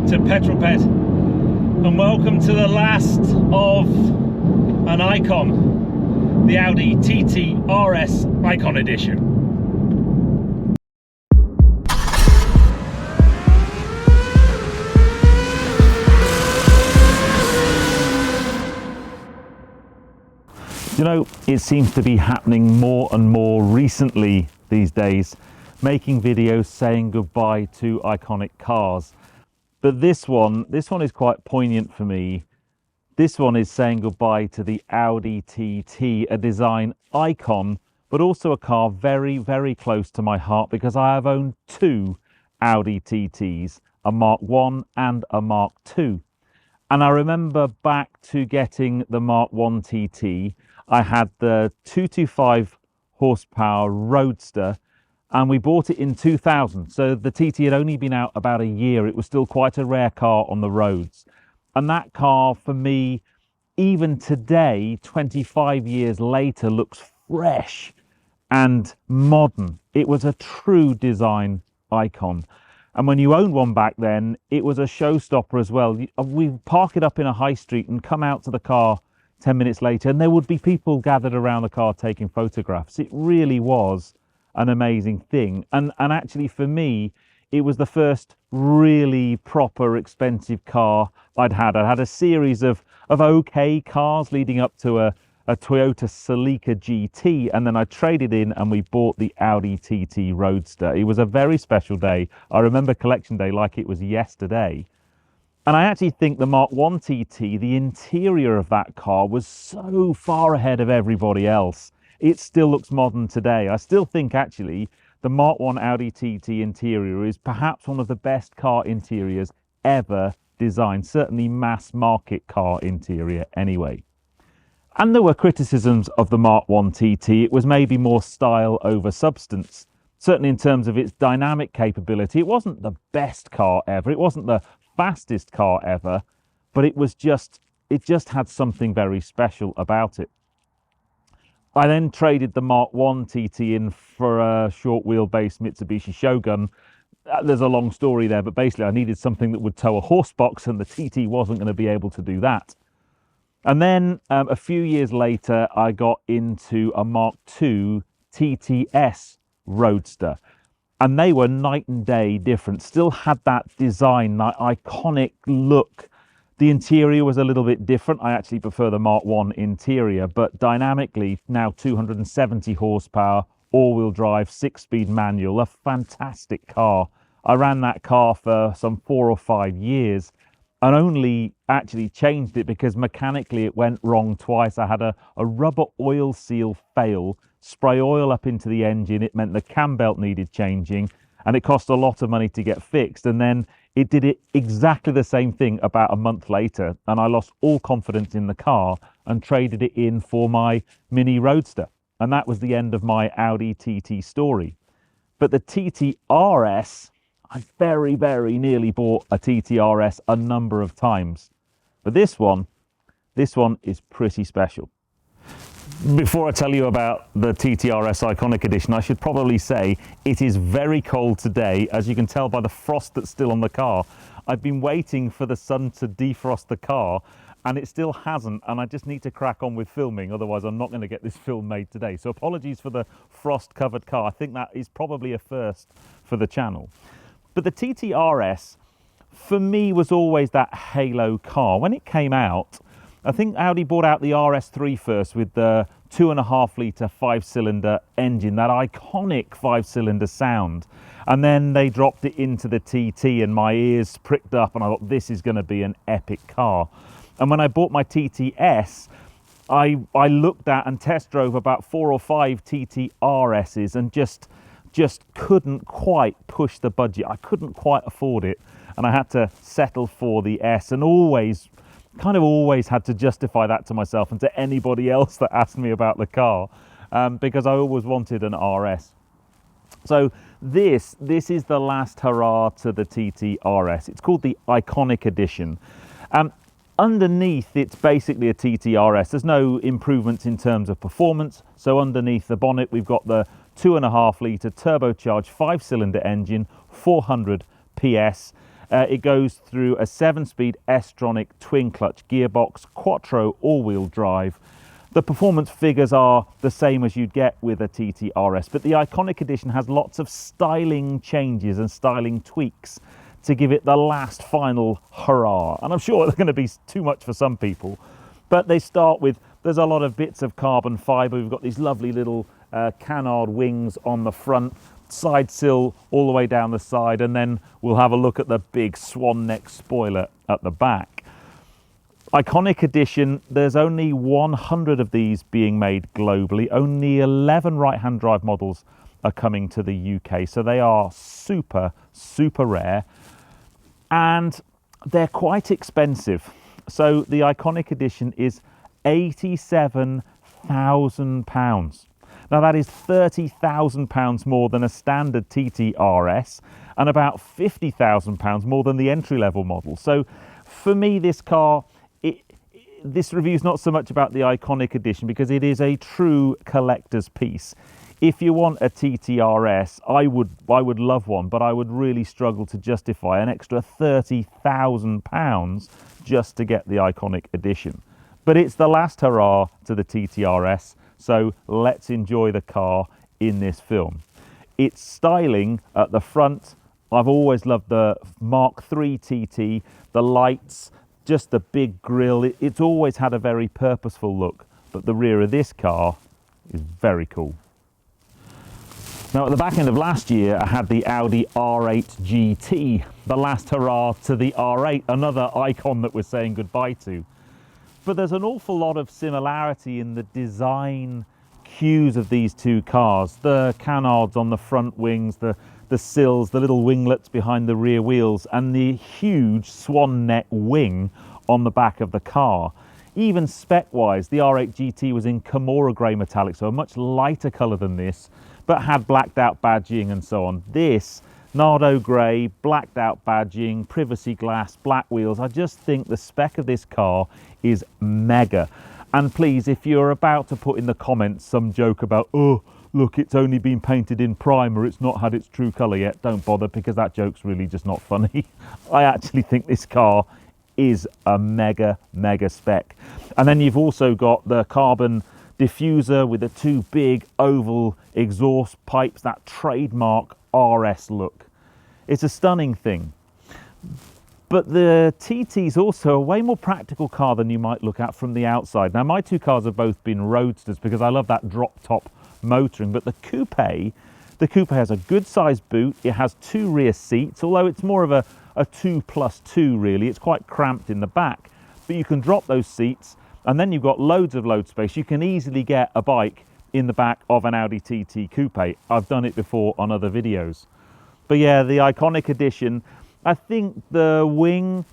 to Petrol Ped, and welcome to the last of an icon, the Audi TT RS Icon Edition. You know, it seems to be happening more and more recently these days, making videos saying goodbye to iconic cars. But this one is quite poignant for me. This one is saying goodbye to the Audi TT, a design icon, but also a car very, very close to my heart because I have owned two Audi TTs, a Mark 1 and a Mark 2. And I remember back to getting the Mark 1 TT, I had the 225 horsepower Roadster, and we bought it in 2000. So the TT had only been out about a year. It was still quite a rare car on the roads. And that car, for me, even today, 25 years later, looks fresh and modern. It was a true design icon. And when you owned one back then, it was a showstopper as well. We'd park it up in a high street and come out to the car 10 minutes later, and there would be people gathered around the car taking photographs. It really was an amazing thing. And actually, for me, it was the first really proper expensive car I'd had. I had a series of okay cars leading up to a Toyota Celica GT, and then I traded in and we bought the Audi TT Roadster. It was a very special day. I remember collection day like it was yesterday. And I actually think the Mark 1 TT, the interior of that car was so far ahead of everybody else. It still looks modern today. I still think actually the Mark 1 Audi TT interior is perhaps one of the best car interiors ever designed, certainly mass market car interior anyway. And there were criticisms of the Mark 1 TT. It was maybe more style over substance, certainly in terms of its dynamic capability. It wasn't the best car ever. It wasn't the fastest car ever, but it just had something very special about it. I then traded the Mark 1 TT in for a short wheelbase Mitsubishi Shogun. There's a long story there, but basically I needed something that would tow a horse box, and the TT wasn't going to be able to do that. And then a few years later, I got into a Mark 2 TTS Roadster. And they were night and day different, still had that design, that iconic look. The interior was a little bit different. I actually prefer the Mark 1 interior, but dynamically now 270 horsepower, all-wheel drive, 6-speed manual, a fantastic car. I ran that car for some 4 or 5 years and only actually changed it because mechanically it went wrong twice. I had a rubber oil seal fail, spray oil up into the engine. It meant the cam belt needed changing, and it cost a lot of money to get fixed. And then it did it exactly the same thing about a month later, and I lost all confidence in the car and traded it in for my Mini Roadster. And that was the end of my Audi TT story. But the TT RS, I very, very nearly bought a TT RS a number of times. But this one is pretty special. Before I tell you about the TTRS Iconic Edition, I should probably say it is very cold today, as you can tell by the frost that's still on the car. I've been waiting for the sun to defrost the car, and it still hasn't, and I just need to crack on with filming, otherwise I'm not going to get this film made today. So apologies for the frost-covered car. I think that is probably a first for the channel. But the TTRS, for me, was always that halo car. When it came out, I think Audi brought out the RS3 first with the 2.5 litre 5-cylinder engine, that iconic 5-cylinder sound. And then they dropped it into the TT and my ears pricked up and I thought, this is going to be an epic car. And when I bought my TTS, I looked at and test drove about 4 or 5 TT RSs and just couldn't quite push the budget. I couldn't quite afford it. And I had to settle for the S, and always had to justify that to myself and to anybody else that asked me about the car, because I always wanted an RS. So this is the last hurrah to the TT RS. It's called the Iconic Edition. Underneath, it's basically a TT RS. There's no improvements in terms of performance. So underneath the bonnet, we've got the 2.5 litre turbocharged 5-cylinder engine, 400 PS. It goes through a 7-speed S-tronic twin-clutch gearbox, quattro all-wheel drive. The performance figures are the same as you'd get with a TT RS, but the Iconic Edition has lots of styling changes and styling tweaks to give it the last final hurrah. And I'm sure they're going to be too much for some people, but they start with, there's a lot of bits of carbon fibre. We've got these lovely little canard wings on the front, side sill all the way down the side, and then we'll have a look at the big swan neck spoiler at the back. Iconic Edition, there's only 100 of these being made globally. Only 11 right-hand drive models are coming to the UK, so they are super, super rare, and they're quite expensive. So the Iconic Edition is £87,000. Now that is £30,000 more than a standard TT RS and about £50,000 more than the entry-level model. So for me, this car, this review is not so much about the Iconic Edition because it is a true collector's piece. If you want a TT RS, I would love one, but I would really struggle to justify an extra £30,000 just to get the Iconic Edition. But it's the last hurrah to the TT RS, so let's enjoy the car in this film. It's styling at the front. I've always loved the Mark III TT, the lights, just the big grille. It's always had a very purposeful look, but the rear of this car is very cool. Now at the back end of last year, I had the Audi R8 GT, the last hurrah to the R8, another icon that we're saying goodbye to. But there's an awful lot of similarity in the design cues of these two cars. The canards on the front wings, the sills, the little winglets behind the rear wheels, and the huge swan neck wing on the back of the car. Even spec-wise, the R8 GT was in Kimura grey metallic, so a much lighter colour than this, but had blacked out badging and so on. This, Nardo grey, blacked out badging, privacy glass, black wheels. I just think the spec of this car is mega. And please, if you're about to put in the comments some joke about, oh, look, it's only been painted in primer, it's not had its true colour yet, don't bother, because that joke's really just not funny. I actually think this car is a mega, mega spec. And then you've also got the carbon diffuser with the two big oval exhaust pipes, that trademark RS look. It's a stunning thing. But the TT is also a way more practical car than you might look at from the outside. Now, my two cars have both been roadsters because I love that drop top motoring, but the coupe has a good sized boot. It has two rear seats, although it's more of a 2+2 really. It's quite cramped in the back, but you can drop those seats and then you've got loads of load space. You can easily get a bike in the back of an Audi TT coupe. I've done it before on other videos. But yeah, the Iconic Edition, I think the wing,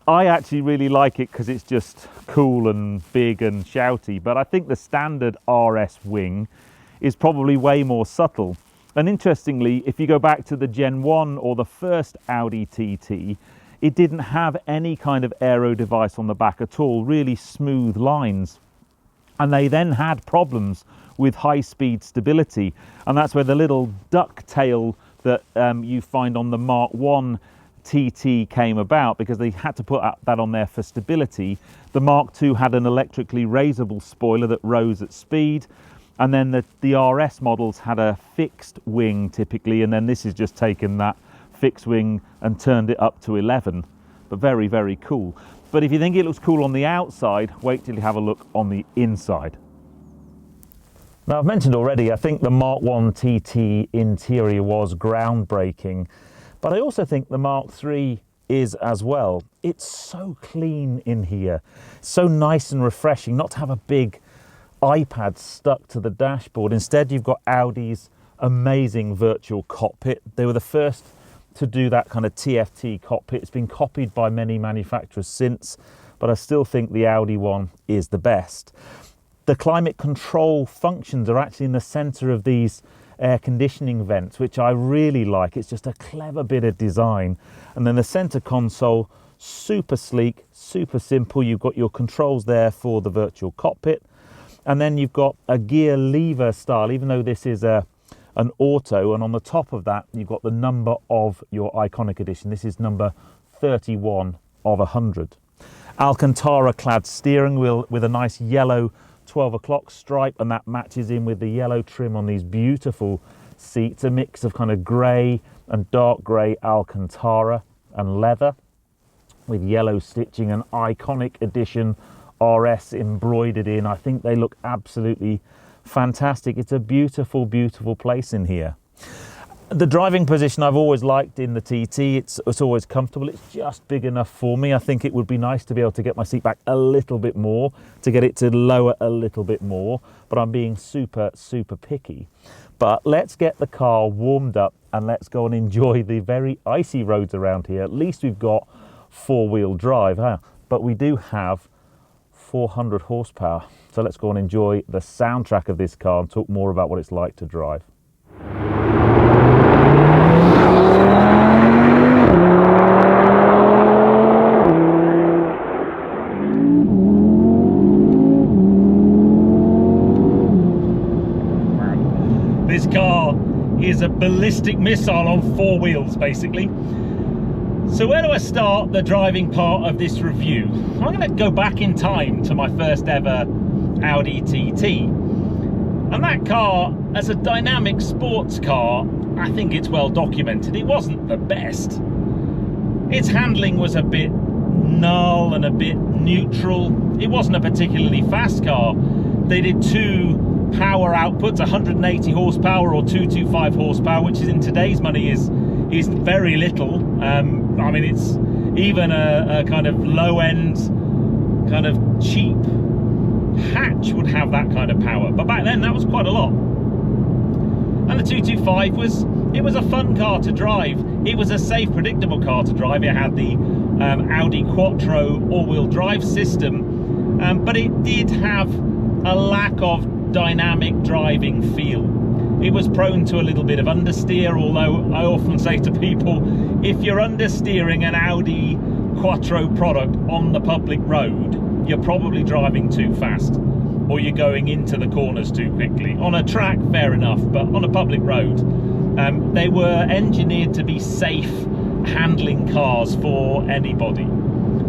I actually really like it because it's just cool and big and shouty, but I think the standard RS wing is probably way more subtle. And interestingly, if you go back to the Gen 1 or the first Audi TT, it didn't have any kind of aero device on the back at all, really smooth lines. And they then had problems with high-speed stability, and that's where the little ducktail that you find on the Mark I TT came about, because they had to put that on there for stability. The Mark II had an electrically raisable spoiler that rose at speed, and then the RS models had a fixed wing typically, and then this has just taken that fixed wing and turned it up to 11. But very, very cool. But if you think it looks cool on the outside, wait till you have a look on the inside. Now, I've mentioned already, I think the Mark I TT interior was groundbreaking, but I also think the Mark III is as well. It's so clean in here, so nice and refreshing not to have a big iPad stuck to the dashboard. Instead, you've got Audi's amazing virtual cockpit. They were the first to do that kind of TFT cockpit. It's been copied by many manufacturers since, but I still think the Audi one is the best. The climate control functions are actually in the center of these air conditioning vents, which I really like. It's just a clever bit of design. And then the center console, super sleek, super simple. You've got your controls there for the virtual cockpit. And then you've got a gear lever style, even though this is an auto. And on the top of that, you've got the number of your Iconic Edition. This is number 31 of 100. Alcantara clad steering wheel with a nice yellow 12 o'clock stripe, and that matches in with the yellow trim on these beautiful seats, a mix of kind of grey and dark grey Alcantara and leather with yellow stitching, an iconic edition RS embroidered in. I think they look absolutely fantastic. It's a beautiful, beautiful place in here. The driving position I've always liked in the TT. It's always comfortable. It's just big enough for me. I think it would be nice to be able to get my seat back a little bit more, to get it to lower a little bit more, but I'm being super, super picky. But let's get the car warmed up and let's go and enjoy the very icy roads around here. At least we've got four-wheel drive, but we do have 400 horsepower. So let's go and enjoy the soundtrack of this car and talk more about what it's like to drive. This car is a ballistic missile on four wheels, basically. So where do I start the driving part of this review? I'm going to go back in time to my first ever Audi TT. And that car, as a dynamic sports car, I think it's well documented. It wasn't the best. Its handling was a bit null and a bit neutral. It wasn't a particularly fast car. They did two power outputs, 180 horsepower or 225 horsepower, which is in today's money is very little. I mean, it's even a kind of low-end, kind of cheap hatch would have that kind of power, but back then that was quite a lot. And the 225 was a fun car to drive. It was a safe, predictable car to drive. It had the Audi Quattro all-wheel drive system, but it did have a lack of dynamic driving feel. It was prone to a little bit of understeer, although I often say to people, if you're understeering an Audi Quattro product on the public road, you're probably driving too fast, or you're going into the corners too quickly. On a track, fair enough, but on a public road, they were engineered to be safe handling cars for anybody.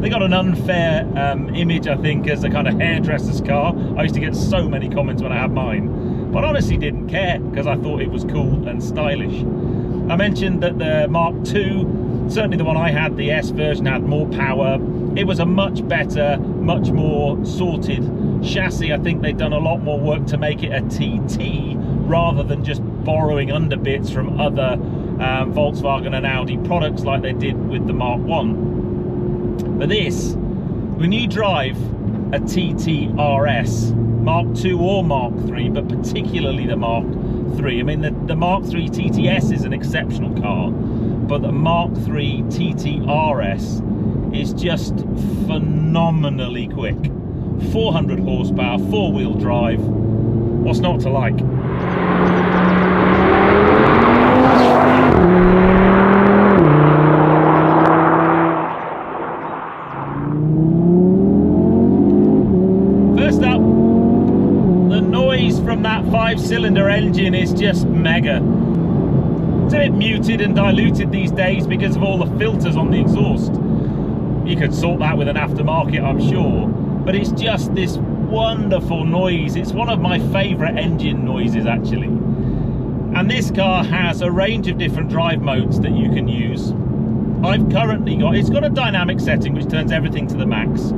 They got an unfair image, I think, as a kind of hairdresser's car. I used to get so many comments when I had mine, but honestly didn't care because I thought it was cool and stylish. I mentioned that the Mark II, certainly the one I had, the S version, had more power. It was a much better, much more sorted chassis. I think they'd done a lot more work to make it a TT rather than just borrowing underbits from other Volkswagen and Audi products like they did with the Mark I. But this, when you drive a TT RS, Mark II or Mark III, but particularly the Mark III. I mean, the Mark III TTS is an exceptional car, but the Mark III TT RS is just phenomenally quick. 400 horsepower, four-wheel drive. What's not to like? First up, the noise from that 5-cylinder engine is just mega. It's a bit muted and diluted these days because of all the filters on the exhaust. You could sort that with an aftermarket, I'm sure, but it's just this wonderful noise. It's one of my favourite engine noises, actually. And this car has a range of different drive modes that you can use. I've currently got, it's got a dynamic setting which turns everything to the max.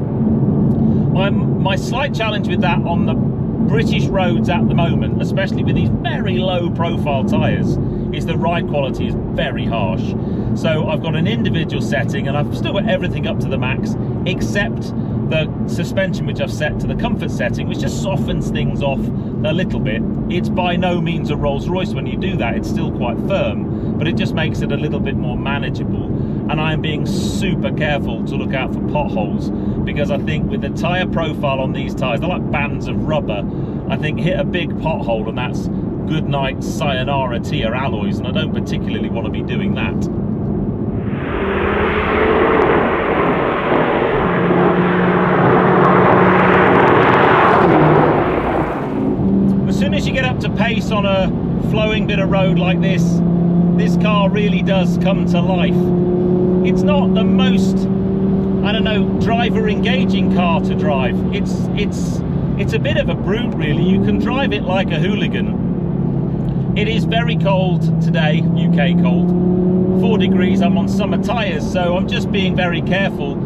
My slight challenge with that on the British roads at the moment, especially with these very low profile tyres, is the ride quality is very harsh. So I've got an individual setting and I've still got everything up to the max except the suspension, which I've set to the comfort setting, which just softens things off a little bit. It's by no means a Rolls-Royce when you do that, it's still quite firm, but it just makes it a little bit more manageable. And I'm being super careful to look out for potholes, because I think with the tyre profile on these tyres, they're like bands of rubber. I think hit a big pothole and that's good night sayonara to your alloys, and I don't particularly want to be doing that. As soon as you get up to pace on a flowing bit of road like this, this car really does come to life. it's not the most, I don't know, driver engaging car to drive. It's a bit of a brute, really. You can drive it like a hooligan. It is very cold today, UK cold. 4 degrees, I'm on summer tyres, so I'm just being very careful.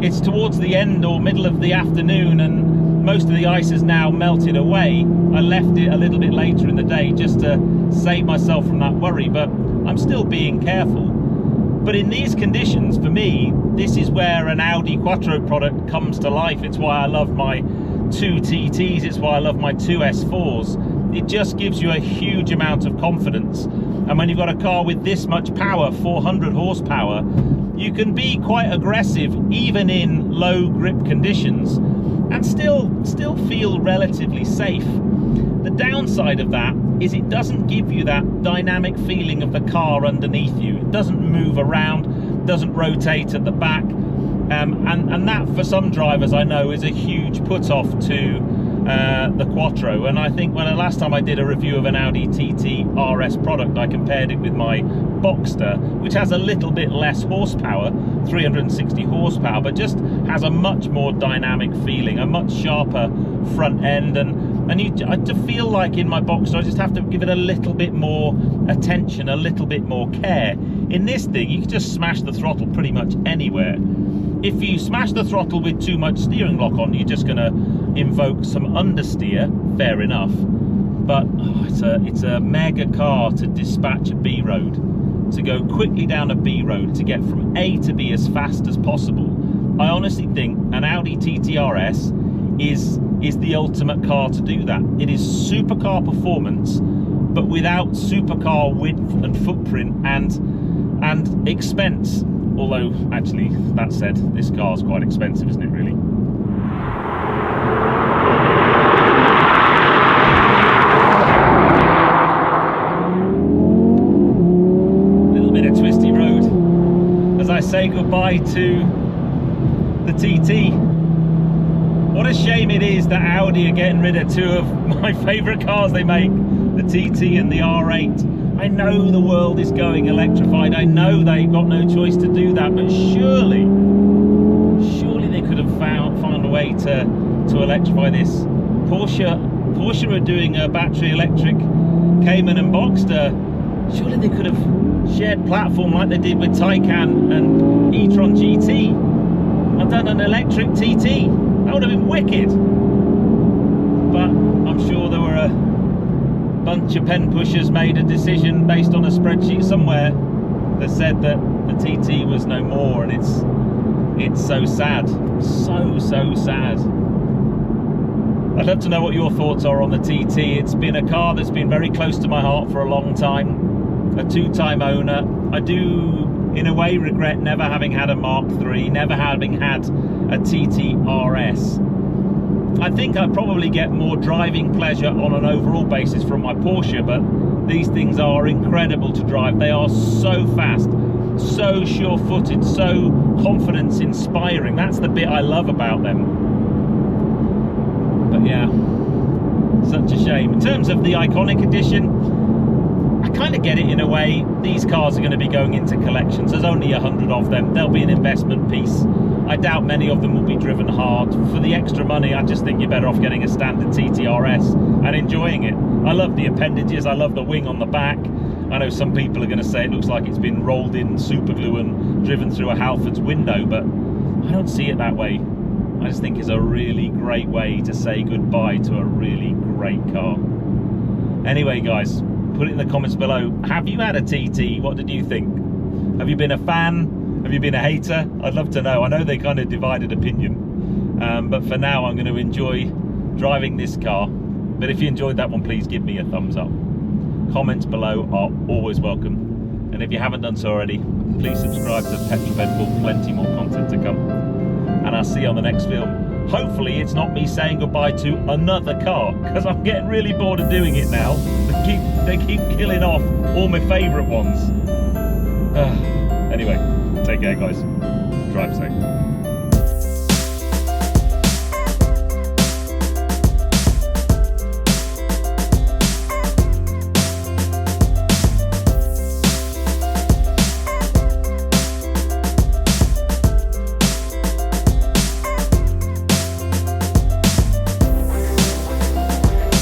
It's towards the end or middle of the afternoon, and most of the ice has now melted away. I left it a little bit later in the day just to save myself from that worry, but I'm still being careful. But in these conditions, for me, this is where an Audi Quattro product comes to life. It's why I love my 2 TTs, it's why I love my 2 S4s. It just gives you a huge amount of confidence. And when you've got a car with this much power, 400 horsepower, you can be quite aggressive even in low grip conditions and still feel relatively safe. The downside of that is it doesn't give you that dynamic feeling of the car underneath you. It doesn't move around, doesn't rotate at the back, and that for some drivers I know is a huge put off to the Quattro. And I think when the last time I did a review of an Audi TT RS product, I compared it with my Boxster, which has a little bit less horsepower, 360 horsepower, but just has a much more dynamic feeling, a much sharper front end, and I just feel like in my Boxster I just have to give it a little bit more attention, a little bit more care. In this thing you can just smash the throttle pretty much anywhere. If you smash the throttle with too much steering lock on, you're just going to invoke some understeer, fair enough, but it's a mega car to dispatch a B road, to go quickly down a B road, to get from A to B as fast as possible. I honestly think an Audi TT RS is the ultimate car to do that. It is supercar performance, but without supercar width and footprint and expense. Although, actually, that said, this car's quite expensive, isn't it, really? A little bit of twisty road as I say goodbye to the TT. What a shame it is that Audi are getting rid of 2 of my favourite cars they make, the TT and the R8. I know the world is going electrified, I know they've got no choice to do that, but surely they could have found a way to electrify this. Porsche are doing a battery electric Cayman and Boxster. Surely they could have shared platform like they did with Taycan and e-tron GT and done an electric TT. That would have been wicked. But I'm sure there were a bunch of pen pushers made a decision based on a spreadsheet somewhere that said that the TT was no more, and it's so sad, so sad. I'd love to know what your thoughts are on the TT. It's been a car that's been very close to my heart for a long time, a 2-time owner. I do in a way regret never having had a Mark III, never having had a TT RS. I think I probably get more driving pleasure on an overall basis from my Porsche, but these things are incredible to drive. They are so fast, so sure-footed, so confidence-inspiring. That's the bit I love about them. But yeah, such a shame. In terms of the Iconic Edition, I kind of get it in a way. These cars are going to be going into collections. There's only 100 of them. They'll be an investment piece. I doubt many of them will be driven hard. For the extra money, I just think you're better off getting a standard TT RS and enjoying it. I love the appendages, I love the wing on the back. I know some people are going to say it looks like it's been rolled in super glue and driven through a Halfords window, but I don't see it that way. I just think it's a really great way to say goodbye to a really great car. Anyway guys, put it in the comments below. Have you had a TT? What did you think? Have you been a fan? Have you been a hater? I'd love to know. I know they kind of divided opinion, but for now I'm going to enjoy driving this car. But if you enjoyed that one, please give me a thumbs up. Comments below are always welcome, and if you haven't done so already, please subscribe to Petrol Ped for plenty more content to come. And I'll see you on the next film. Hopefully it's not me saying goodbye to another car, because I'm getting really bored of doing it now. They keep killing off all my favourite ones. Anyway, take care guys, drive safe.